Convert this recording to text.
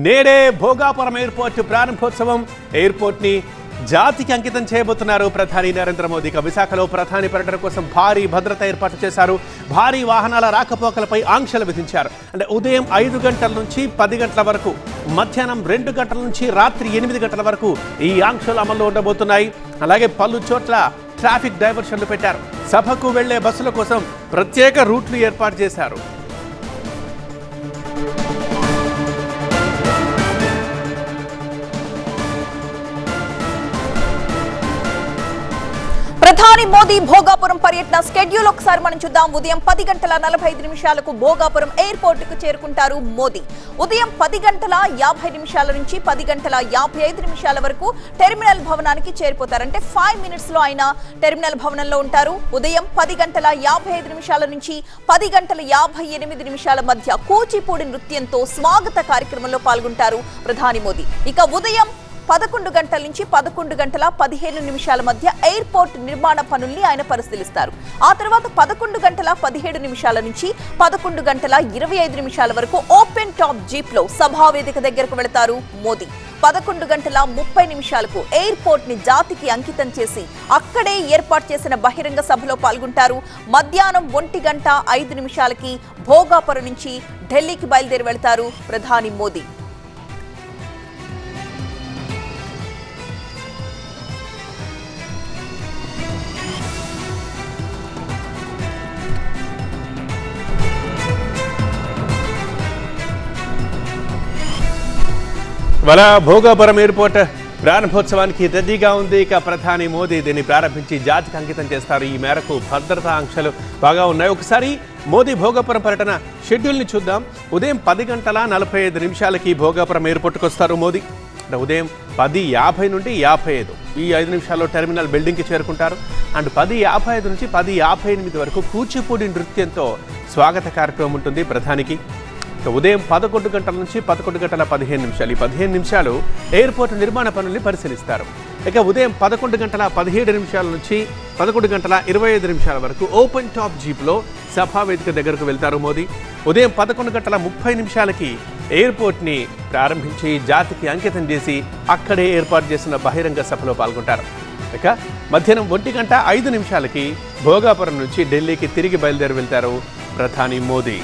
నేడే భోగాపురం ఎయిర్పోర్ట్ ప్రారంభోత్సవం. ఎయిర్పోర్ట్ ని జాతికి అంకితం చేయబోతున్నారు ప్రధాని నరేంద్ర మోదీ. విశాఖలో ప్రధాని పర్యటన కోసం భారీ భద్రత ఏర్పాటు చేశారు. భారీ వాహనాల రాకపోకలపై ఆంక్షలు విధించారు. అంటే ఉదయం 5 గంటల నుంచి 10 గంటల వరకు, మధ్యాహ్నం 2 గంటల నుంచి రాత్రి 8 గంటల వరకు ఈ ఆంక్షలు అమల్లో ఉండబోతున్నాయి. అలాగే పలు చోట్ల ట్రాఫిక్ డైవర్షన్లు పెట్టారు. సభకు వెళ్లే బస్సుల కోసం ప్రత్యేక రూట్లు ఏర్పాటు చేశారు. ప్రధాని మోదీ భోగాపురం పర్యటన స్కెడ్యూల్ ఒకసారి మనం చూద్దాం. ఉదయం 10:45 భోగాపురం ఎయిర్పోర్ట్ కు చేరుకుంటారు మోదీ. ఉదయం 10:50 నుంచి 10:55 వరకు టెర్మినల్ భవనానికి చేరిపోతారు. అంటే 5 minutes లో ఆయన టెర్మినల్ భవనంలో ఉంటారు. ఉదయం 10:55 నుంచి 10:58 మధ్య కూచిపూడి నృత్యంతో స్వాగత కార్యక్రమంలో పాల్గొంటారు ప్రధాని మోదీ. ఇక ఉదయం 11 గంటల నుంచి 11:15 మధ్య ఎయిర్పోర్ట్ నిర్మాణ పనుల్ని ఆయన పరిశీలిస్తారు. ఆ తర్వాత 11:17 నుంచి 11:25 వరకు ఓపెన్ టాప్ జీప్ లో సభావేదిక దగ్గరకు వెళతారు మోదీ. 11:30 ఎయిర్పోర్ట్ ని జాతికి అంకితం చేసి అక్కడే ఏర్పాటు చేసిన బహిరంగ సభలో పాల్గొంటారు. మధ్యాహ్నం 1:05 భోగాపురం నుంచి ఢిల్లీకి బయలుదేరి వెళతారు ప్రధాని మోదీ. భోగాపురం ఎయిర్పోర్ట్ ప్రారంభోత్సవానికి రెడీగా ఉంది. ఇక ప్రధాని మోదీ దీన్ని ప్రారంభించి జాతికి అంకితం చేస్తారు. ఈ మేరకు భద్రతా ఆంక్షలు బాగా ఉన్నాయి. ఒకసారి మోదీ భోగాపురం పర్యటన షెడ్యూల్ని చూద్దాం. ఉదయం 10:45 భోగాపురం ఎయిర్పోర్ట్కి వస్తారు మోదీ. ఉదయం 10:50 నుండి 55 ఈ 5 నిమిషాల్లో టెర్మినల్ బిల్డింగ్కి చేరుకుంటారు. అండ్ 10:55 నుంచి 10:58 వరకు కూచిపూడి నృత్యంతో స్వాగత కార్యక్రమం ఉంటుంది ప్రధానికి. ఉదయం 11 గంటల నుంచి 11:15 ఈ 15 నిమిషాలు ఎయిర్పోర్ట్ నిర్మాణ పనుల్ని పరిశీలిస్తారు. ఇక ఉదయం 11:17 నుంచి 11:25 వరకు ఓపెన్ టాప్ జీప్లో సభావేదిక దగ్గరకు వెళ్తారు మోదీ. ఉదయం 11:30 ఎయిర్పోర్ట్ని ప్రారంభించి జాతికి అంకితం చేసి అక్కడే ఏర్పాటు చేసిన బహిరంగ సభలో పాల్గొంటారు. ఇక మధ్యాహ్నం 1:05 భోగాపురం నుంచి ఢిల్లీకి తిరిగి బయలుదేరి వెళ్తారు ప్రధాని మోదీ.